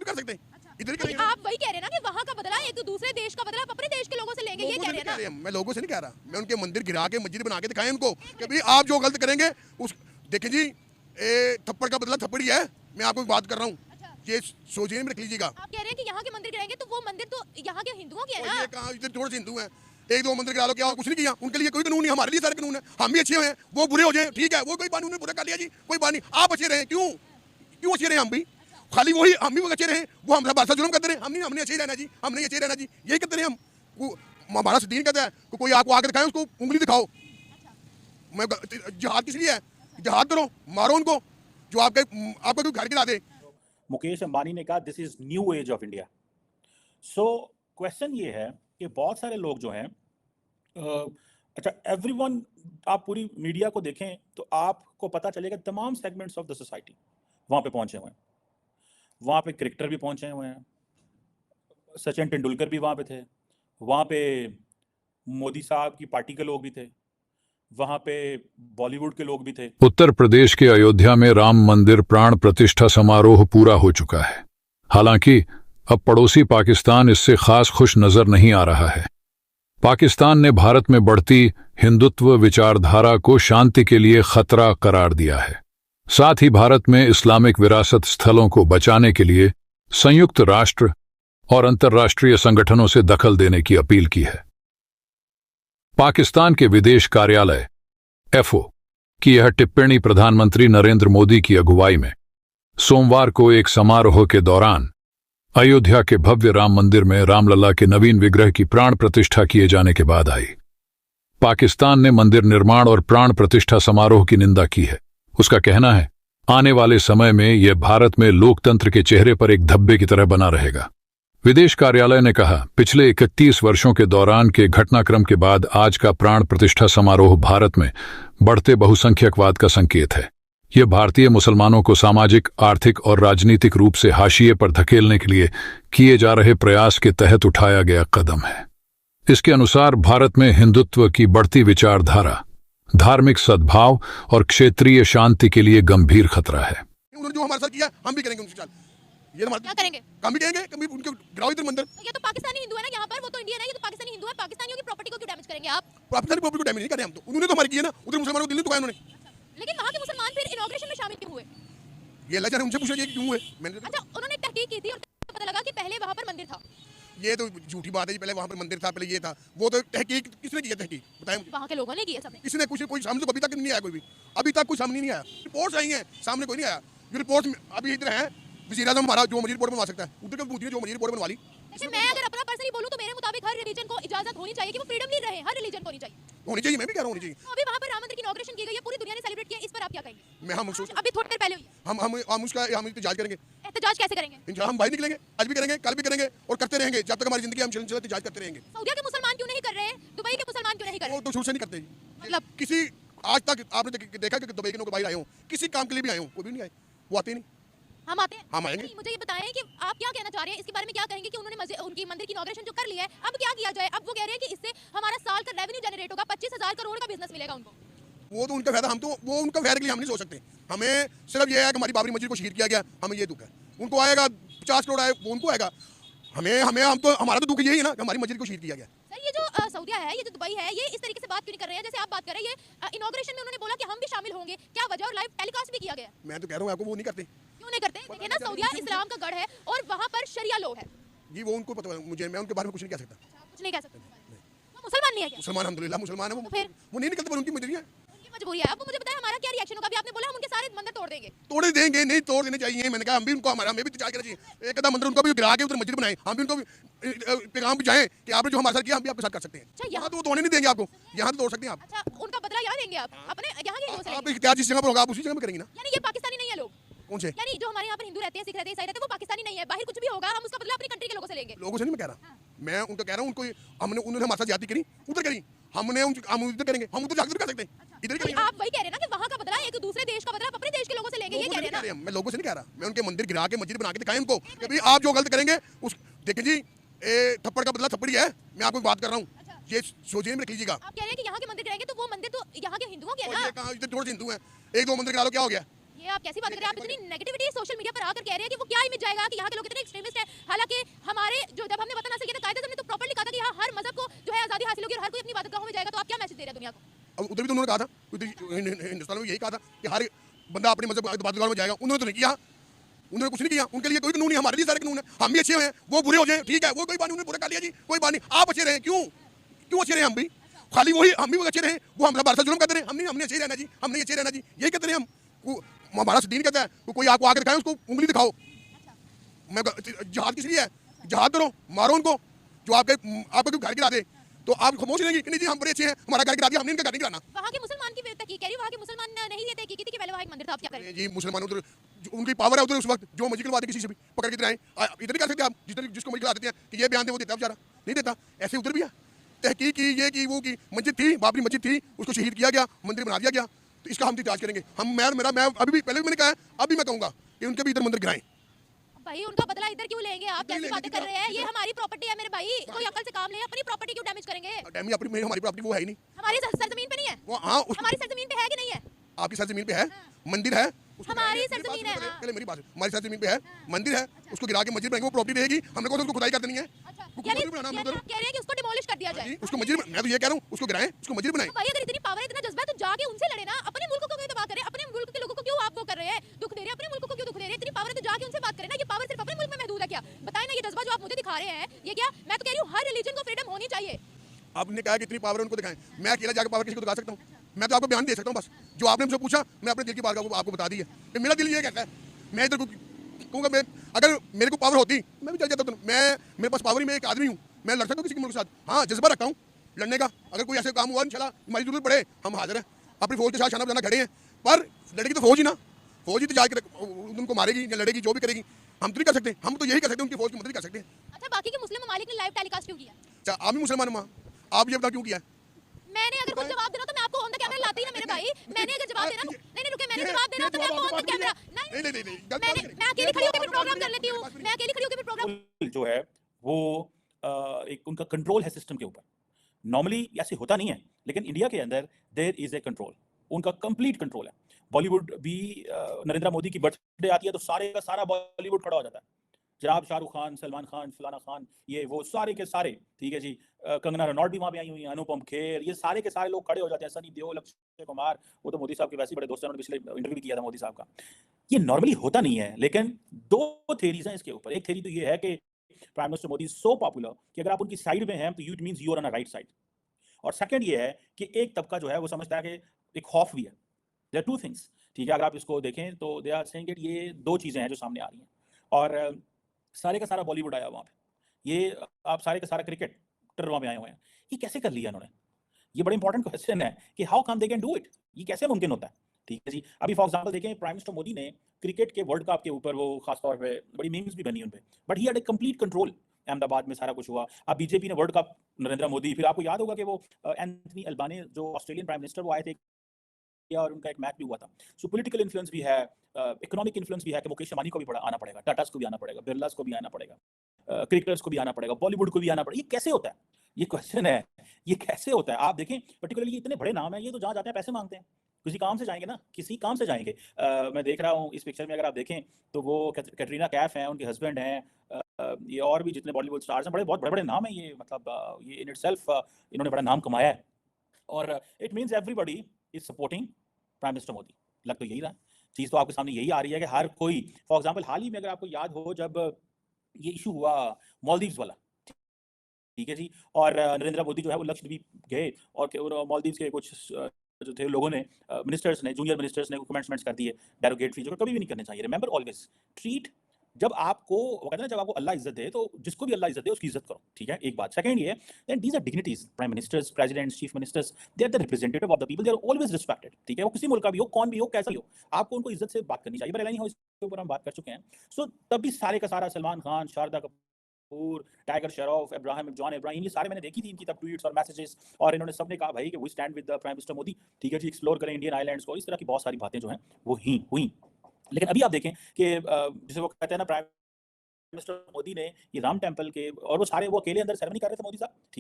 भी कर सकते हैं। इधर ही नहीं, करेंगे। आप वही कह रहे हैं ना कि वहाँ का बदला एक दूसरे देश का बदला आप अपने देश के लोगों से लेंगे, ये कह रहे हैं ना। मैं लोगों से नहीं कह रहा, मैं उनके मंदिर गिरा के मस्जिद बना के दिखाएं उनको कि भाई आप जो गलत करेंगे उस देखिए जी, थप्पड़ का बदला थप्पड़ ही है। मैं आपको बात कर रहा हूँ, ये सोचिए में रख लीजिएगा। आप कह रहे हैं कि यहाँ के मंदिर गिराएंगे तो वो मंदिर तो यहाँ के हिंदुओं के है ना। ये कहाँ, इधर थोड़े से हिंदू हैं, एक दो मंदिर गिरा लो, क्या कुछ नहीं किया? उनके लिए कोई कानून नहीं, हमारे लिए सारे कानून है। हम भी अच्छे हैं, वो बुरे हो जाए ठीक है, वो कोई बात नहीं, बुरा कर लिया जी, कोई बात नहीं, आप अच्छे रहे। क्यों क्यों अच्छे रहे? हम भी खाली वही, हम भी अच्छे रहे, वो हमारे बादशाह जुल्म करते रहे। हमने अच्छे ही रहना जी, हमने अच्छे रहना जी, यही करते रहे हम। हमारा दीन कहता है कि कोई आपको आकर दिखाए, उसको उंगली दिखाओ। मैं जिहाद किस लिए है? जिहाद करो, मारो उनको जो आपका कोई घर गिरा दे। मुकेश अंबानी ने कहा this is new age of India. So question ये है कि बहुत सारे लोग जो हैं, अच्छा एवरीवन, आप पूरी मीडिया को देखें तो आपको पता चलेगा तमाम सेगमेंट्स ऑफ द सोसाइटी वहाँ पे पहुँचे हुए हैं। वहाँ पे क्रिकेटर भी पहुँचे हुए हैं, सचिन तेंदुलकर भी वहाँ पे थे, वहाँ पे मोदी साहब की पार्टी के लोग भी थे, वहाँ पे बॉलीवुड के लोग भी थे। उत्तर प्रदेश के अयोध्या में राम मंदिर प्राण प्रतिष्ठा समारोह पूरा हो चुका है। हालांकि अब पड़ोसी पाकिस्तान इससे खास खुश नजर नहीं आ रहा है। पाकिस्तान ने भारत में बढ़ती हिंदुत्व विचारधारा को शांति के लिए खतरा करार दिया है। साथ ही भारत में इस्लामिक विरासत स्थलों को बचाने के लिए संयुक्त राष्ट्र और अंतर्राष्ट्रीय संगठनों से दखल देने की अपील की है। पाकिस्तान के विदेश कार्यालय एफओ की यह टिप्पणी प्रधानमंत्री नरेंद्र मोदी की अगुवाई में सोमवार को एक समारोह के दौरान अयोध्या के भव्य राम मंदिर में रामलला के नवीन विग्रह की प्राण प्रतिष्ठा किए जाने के बाद आई। पाकिस्तान ने मंदिर निर्माण और प्राण प्रतिष्ठा समारोह की निंदा की है। उसका कहना है आने वाले समय में यह भारत में लोकतंत्र के चेहरे पर एक धब्बे की तरह बना रहेगा। विदेश कार्यालय ने कहा पिछले 31 वर्षों के दौरान के घटनाक्रम के बाद आज का प्राण प्रतिष्ठा समारोह भारत में बढ़ते बहुसंख्यकवाद का संकेत है। यह भारतीय मुसलमानों को सामाजिक, आर्थिक और राजनीतिक रूप से हाशिए पर धकेलने के लिए किए जा रहे प्रयास के तहत उठाया गया कदम है। इसके अनुसार भारत में हिंदुत्व की बढ़ती विचारधारा, धार्मिक सद्भाव और क्षेत्रीय शांति के लिए गंभीर खतरा है। उन्होंने जो हमारे साथ किया हम भी करेंगे उनके साथ। ये हमारे क्या करेंगे? हम भी करेंगे, कभी उनके गिराओ इधर मंदिर। ये तो पाकिस्तानी हिंदू है ना यहाँ पर, वो तो इंडियन है, ये तो पाकिस्तानी हिंदू है। पाकिस्तानियों की प्रॉपर्टी को क्यों डैमेज करेंगे आप? पाकिस्तानी प्रॉपर्टी को डैमेज नहीं कर रहे हम, तो उन्होंने तो हमारी की है ना, उधर मुसलमानों को दिल नहीं दुखाया उन्होंने। लेकिन वहाँ के मुसलमान फिर इनॉग्रेशन में शामिल क्यों हुए? ये अल्लाह जाने उनसे पूछा कि क्यों हुए। मैंने अच्छा, उन्होंने तहकीक की थी और पता लगा कि पहले वहाँ पर मंदिर था। ये तो झूठी बात है जी, पहले वहाँ पर मंदिर था, पहले ये था, वो तो तहकीक किसने की है? तहकीक बताएं मुझे। वहाँ के लोगों ने की है सबने। किसने कुछ कोई सामने तो अभी तक नहीं आया, कोई भी अभी तक कोई सामने नहीं आया। रिपोर्ट्स आई हैं, सामने कोई नहीं आया। जो रिपोर्ट अभी इधर है, वज़ीर आज़म हमारा जो मजीद रिपोर्ट बनवा सकता है, उधर के पूछिए जो मजीद रिपोर्ट बनवा ली। लेकिन मैं अगर अपना पर्सनली बोलूं तो मेरे मुताबिक हर रिलीजन को इजाजत होनी चाहिए कि वो फ्रीडम रहे, हर रिलीजन को होनी चाहिए। मैं भी कह रहा हूँ होनी चाहिए। तो अभी वहाँ पर राम मंदिर की इनॉग्रेशन की गई है, पूरी दुनिया ने सेलिब्रेट किया, इस पर आप क्या कहेंगे? मैं हम अभी थोड़ी देर पहले हुई है। हम उसका हम एहतजाज करेंगे। एहतजाज कैसे करेंगे? इंशाल्लाह हम बाहर निकलेंगे, आज भी करेंगे, कल भी करेंगे और करते रहेंगे जब तक हमारी जिंदगी हम एहतजाज करते रहेंगे। सऊदी के मुसलमान क्यों नहीं कर रहे? दुबई के मुसलमान क्यों नहीं कर रहे? वो तो शुरू से नहीं करते। मतलब किसी आज तक आपने देखा कि दुबई के लोग बाहर आए हों, किसी काम के लिए भी आए हों, कोई भी नहीं आए, वो आते नहीं। हम आते हैं, हम आएंगे। मुझे ये बताएं कि आप क्या कहना चाह रहे हैं इसके बारे में? क्या कहेंगे कि उन्होंने उनकी मंदिर की इनॉग्रेशन जो कर लिया है, अब क्या किया जाए? अब वो कह रहे हैं कि इससे हमारा साल का रेवेन्यू जनरेट होगा, 25,000 करोड़ का बिजनेस मिलेगा उनको। वो तो उनका फायदा, हम तो वो उनका फायदे के लिए हम नहीं सोच सकते। हमें सिर्फ ये है कि हमारी बाबरी मस्जिद को शहीद किया गया, हमें ये दुख है। उनको आएगा 50 करोड़ आए, वो उनको आएगा। हमें हम तो हमारा तो दुख यही है ना कि हमारी मस्जिद को शहीद किया गया। सर, ये जो सऊदिया है, ये जो दुबई है, ये इस तरीके से बात क्यों नहीं कर रहे हैं जैसे आप बात कर रहे हैं? ये इनॉग्रेशन में उन्होंने बोला कि हम भी शामिल होंगे, क्या वजह? और लाइव टेलीकास्ट भी किया गया। मैं तो कह रहा हूँ आपको, वो नहीं करते। क्यों नहीं करते? देखिए ना, सऊदिया इस्लाम का गढ़ है और वहाँ पर शरिया लॉ है जी, वो उनको पता है, मुझे मैं उनके बारे में कुछ नहीं कह सकता। कुछ नहीं कह सकते। वो मुसलमान नहीं है क्या? मुसलमान अल्हम्दुलिल्लाह मुसलमान है, फिर? वो नहीं निकलते, पर उनकी मजबूरी है। उनकी मजबूरी है। अब वो मुझे बताएं हमारा क्या रिएक्शन होगा? अभी आपने बोला हम उनके सारे मंदिर तोड़ देंगे। तोड़े देंगे नहीं, तोड़ देने चाहिए। मैंने कहा हम भी उनको, हमारा हमें भी एहतजाज करना चाहिए। एक आधा मंदिर उनको भी गिरा के उधर मस्जिद बनाए, हम भी उनको पैगाम भी जाएं कि आपने जो हमारे साथ किया हम भी आपके साथ कर सकते हैं। अच्छा, यहाँ तो वो तोड़ने नहीं देंगे आपको, यहाँ तो तोड़ सकते हैं आप। अच्छा, उनका बदला यहाँ देंगे आप अपने यहाँ के हिंदुओं से आप लेंगे? इख्तियार जिस जगह पर होगा आप उसी जगह पर करेंगे ना। यानी ये पाकिस्तानी नहीं है लोग? कौन से? यानी जो हमारे यहाँ पर हिंदू रहते हैं, सिख रहते हैं, ईसाई रहते हैं, वो पाकिस्तानी नहीं है। बाहर कुछ भी होगा हम उसका बदला अपनी कंट्री के लोगों से लेंगे। लोगों से नहीं मैं कह रहा, मैं उनको कह रहा हूँ, उनको हमने उन्होंने हमारे साथ ज्यादती करी, उधर करी, हम उधर करेंगे, हम उधर जाकर कर सकते हैं, इधर करेंगे। आप वही कह रहे हैं ना कि वहाँ का बदला एक दूसरे देश का बदला अपने देश के लोगों से लेंगे, ये कह रहे हैं ना? मैं लोगों से नहीं कह रहा, मैं उनके मंदिर गिरा के मस्जिद बना के दिखाएं उनको कि भाई आप जो गलत करेंगे उस देखिए जी, थप्पड़ का बदला थप्पड़ ही है। मैं आपको बात कर रहा हूँ, ये सोचिए में रख लीजिएगा। आप कह रहे हैं कि यहाँ के मंदिर गिराएंगे तो वो मंदिर तो यहाँ के हिंदुओं के है ये ना? कहाँ, इधर थोड़े से हिंदू हैं, एक दो मंदिर गिरा लो, क्या हो गया? ये आप कैसी बात कर रहे हैं? आप इतनी नेगेटिविटी सोशल मीडिया पर आकर कह रहे हैं कि वो क्या इमेज जाएगा कि यहाँ के लोग इतने एक्सट्रीमिस्ट हैं। हालांकि हमारे जो जब हमने वतन हासिल किया था कायदे से हमने तो प्रॉपर्ली कहा था कि यहाँ हर मजहब को जो है आजादी हासिल होगी और हर कोई अपनी इबादतगाहों में जाएगा। तो आप क्या मैसेज दे रहे हैं दुनिया को? अब उधर भी तो उन्होंने कहा था, हिंदुस्तान में यही कहा था कि हर बंदा अपने मजहब इबादतगाह में जाएगा। उन्होंने तो नहीं किया, उन्होंने कुछ नहीं किया। उनके लिए कोई कानून नहीं, हमारे लिए सारे कानून है। हम भी अच्छे हैं, वो बुरे हो जाए ठीक है, वो कोई बात नहीं, उन्होंने बुरा कर लिया जी, कोई बात नहीं। आप अच्छे रहे, क्यों अच्छे रहे? हम भी खाली वही, हम भी अच्छे रहे, वो हमारा भारत जुल्म करते रहे। हमने अच्छे रहना जी, हमने अच्छे रहना जी, यही कहते रहे हम। हमारा दीन कहता है कोई आपको आके दिखाए, उसको उंगली दिखाओ। मैं जहाद किस लिए है? जहाद करो, मारो उनको जो आपके घर गिरा दे, तो आप खामोश रहेंगे कि नहीं जी हम बड़े अच्छे हैं, हमारा घर गिरा दिया, हमने इनका घर नहीं गिराना। वहाँ के मुसलमान की तहकीक कह रही, वहाँ के मुसलमान नहीं ये तहकीक की थी कि पहले वहाँ एक मंदिर था, आप क्या करें? जी मुसलमान उधर उनकी पावर है, उधर उस वक्त जो मर्जी करवा दे, किसी से भी पकड़ के दिलाएं। इधर नहीं कर सकते आप, जिसको मर्जी करा देते हैं कि ये बयान दे, वो देता है बेचारा, नहीं देता। ऐसे उधर भी है तहकीक की, ये की वो की। मस्जिद थी, बाबरी मस्जिद थी, उसको शहीद किया गया, मंदिर बना दिया गया, तो इसका हम इतिहास करेंगे। मैं अभी भी, पहले भी मैंने कहा है, अभी मैं कहूँगा कि उनके भी इधर मंदिर गिराएं। भाई उनका बदला इधर क्यों लेंगे? आप कैसी बातें कर रहे हैं? ये हमारी प्रॉपर्टी है मेरे भाई, कोई अकल से काम ले, अपनी प्रॉपर्टी क्यों डैमेज करेंगे? हमारी प्रॉपर्टी वो है ही नहीं। हमारी सरजमीन पे नहीं है वो हाँ, हमारी सरजमीन पे है कि नहीं है? आपकी सरजमीन पे है, मंदिर है, हमारी सरजमीन है। पहले मेरी बात, हमारी सरजमीन पे है, मंदिर है, उसको गिरा के मस्जिद बनाएंगे, वो प्रॉपर्टी रहेगी। हमने कहा उसको खुदाई कर देनी है, यानी आप कह रहे हैं कि उसको डिमोलिश कर दिया जाए, उसको मस्जिद। मैं तो ये कह रहा हूँ, उसको गिराएं, उसको मस्जिद बनाएं। भाई अगर इतनी पावर है, इतना जज्बा है, तो जाके उनसे लड़े ना। अपने मुल्क को क्यों तबाह करें? अपने मुल्क के लोगों को क्यों आप वो कर रहे हैं, दुख दे रहे हैं? अपने मुल्क को क्यों दुख दे रहे हैं? इतनी पावर है तो जाके उनसे बात करें ना। ये पावर सिर्फ अपने मुल्क में महदूद है क्या? बताएं ना, ये जज्बा जो आप मुझे दिखा रहे हैं ये क्या? मैं तो कह रही हूँ हर रिलीजन को फ्रीडम होनी चाहिए। आपने कहा कि इतनी पावर है उनको दिखाएं, मैं अकेला जाकर पावर किसी को दिखा सकता हूँ? मैं तो आपको बयान दे सकता हूँ, बस जो आपने मुझसे पूछा मैं अपने दिल की बात आपको बता दी है। मेरा दिल ये कहता है, मैं इधर कहूँगा, मैं अगर मेरे को पावर होती मैं भी चल जाता। तो मेरे पास पावर ही, मैं एक आदमी हूँ, मैं लड़ सकता हूँ किसी के मुल्क के साथ। हाँ, जज्बा रखता हूँ लड़ने का। अगर कोई ऐसे काम हुआ इंशाल्लाह हमारी जरूरत पड़े, हम हाजिर हैं, अपनी फौज के साथ शाना बजाना खड़े हैं। पर लड़ेगी तो फौज ही ना, फौज ही तो जाकर उनको मारेगी या लड़ेगी, जो भी करेगी। हम तो नहीं कर सकते, हम तो यही कर सकते हैं, उनकी फौज की मदद कर सकते हैं। अच्छा, बाकी के मुस्लिम ममालिक ने लाइव टेलीकास्ट क्यों किया? अच्छा, आप भी मुसलमान माँ, आप ये बताओ क्यों किया? मैंने अगर कुछ जवाब देना तो मैं आपको ऑन द कैमरा लाती ना मेरे भाई। मैंने अगर जवाब देना, नहीं रुके, मैंने जवाब देना तो मैं आपको ऑन द कैमरा, नहीं, मैं अकेली खड़ी होकर भी प्रोग्राम कर लेती हूँ, मैं अकेली खड़ी होकर भी प्रोग्राम। जो है वो एक उनका कंट्रोल है सिस्टम के ऊपर। नॉर्मली ऐसे होता नहीं है, लेकिन इंडिया के अंदर देयर इज ए कंट्रोल, उनका कंप्लीट कंट्रोल है। बॉलीवुड भी नरेंद्र मोदी की बर्थडे आती है तो सारे का सारा बॉलीवुड खड़ा हो जाता है। जनाब शाहरुख खान, सलमान खान, फलाना खान, ये वो सारे के सारे, ठीक है जी। कंगना रनौत भी वहाँ पे आई हुई हैं, अनुपम खेर, ये सारे के सारे लोग खड़े हो जाते हैं। सनी देओल, अक्षय कुमार, वो तो मोदी साहब के वैसे ही बड़े दोस्त हैं, उन्होंने पिछले इंटरव्यू भी किया था मोदी साहब का। ये नॉर्मली होता नहीं है, लेकिन दो थेरीज हैं इसके ऊपर। एक थेरी तो ये है कि prime minister Modi so popular कि अगर आप उनकी साइड में हैं तो it means you are on a right side. और सेकंड ये है कि एक तबका जो है वो समझता है कि एक खौफ भी है। देयर टू थिंग्स, ठीक है। अगर आप इसको देखें तो दे आर सेइंग दैट ये दो चीज़ें हैं जो सामने आ रही हैं। और सारे का सारा बॉलीवुड आया वहाँ पे, ये आप सारे का सारा क्रिकेटर वहाँ पे आए हुए हैं। ये कैसे कर लिया इन्होंने? ये बड़ा इंपॉर्टेंट क्वेश्चन है कि how come they can do it, ये कैसे मुमकिन होता है? ठीक है जी। अभी फॉर एग्जांपल देखें, प्राइम मिनिस्टर मोदी ने क्रिकेट के वर्ल्ड कप के ऊपर वो खास तौर पे बड़ी मीम्स भी बनी उन पे, but he had a complete control. Ahmedabad में सारा कुछ हुआ। अब बीजेपी ने वर्ल्ड कप, नरेंद्र मोदी, फिर आपको याद होगा कि वो एंथनी अल्बानी जो ऑस्ट्रेलियन प्राइम मिनिस्टर, वो आए थे और उनका एक मैच भी हुआ था। सो पॉलिटिकल इन्फ्लुएंस भी है, इकोनॉमिक इन्फ्लुएंस भी है कि मुकेश अंबानी को भी बड़ा आना पड़ेगा, टाटास को भी आना पड़ेगा, बिरलास को भी आना पड़ेगा, क्रिकेटर्स को भी आना पड़ेगा, बॉलीवुड को भी आना पड़ेगा। ये कैसे होता है? ये क्वेश्चन है, ये कैसे होता है? आप देखें पर्टिकुलरली इतने बड़े नाम हैं, ये तो जहाँ जाते हैं पैसे मांगते हैं, किसी काम से जाएंगे ना, किसी काम से जाएंगे। मैं देख रहा हूँ इस पिक्चर में, अगर आप देखें तो वो कैटरीना कैफ हैं, उनके हस्बैंड हैं, ये और भी जितने बॉलीवुड स्टार्स हैं, बहुत बड़े बड़े नाम हैं। ये मतलब ये इन इटसेल्फ इन्होंने बड़ा नाम कमाया है। और it means everybody is supporting prime minister Modi. लग तो यही रहा, चीज़ तो आपके सामने यही आ रही है कि हर कोई, फॉर एग्जांपल हाल ही में अगर आपको याद हो जब ये इशू हुआ मालदीव्स वाला, ठीक है जी, और नरेंद्र मोदी जो है वो लक्षद्वीप गए और मालदीव्स के कुछ जो थे लोगों ने, मिनिस्टर्स ने, जूनियर मिनिस्टर्स ने कमेंट्स कर दिए डेरोगेटरी, जो कभी भी नहीं करने चाहिए। रिमेंबर ऑलवेज ट्रीट, जब आपको वो कहते हैं ना, जब आपको अल्लाह इज्जत दे तो जिसको भी अल्लाह इज्जत दे उसकी इज्जत करो, ठीक है। एक बात। सेकंड ये that these are dignities, prime ministers, presidents, chief ministers, they are the representative of the people, they are always respected, ठीक है। वो किसी मुल्क का भी हो, कौन भी हो, कैसा भी हो, आपको उनको इज्जत से बात करनी चाहिए। पर नहीं हो, इसके ऊपर हम बात कर चुके हैं। सो तब भी सारे का सारा सलमान खान, शारदा कपूर, टाइगर श्रॉफ, इब्राहिम, जॉन इब्राहिम, ये सारे मैंने देखी थी इनकी तब ट्वीट्स और मैसेजेस, और इन्होंने सबने कहा भाई कि we stand with the prime minister Modi, ठीक है जी, एक्सप्लोर करें इंडियन आइलैंड्स को। इस तरह की बहुत सारी बातें जो हैं वो ही हुई। लेकिन अभी आप देखें कि जैसे वो कहते हैं ना, प्राइम मिनिस्टर मोदी ने ये राम टेम्पल के, और वो सारे वो अकेले अंदर सेरेमनी कर रहे थे मोदी साहब, ठीक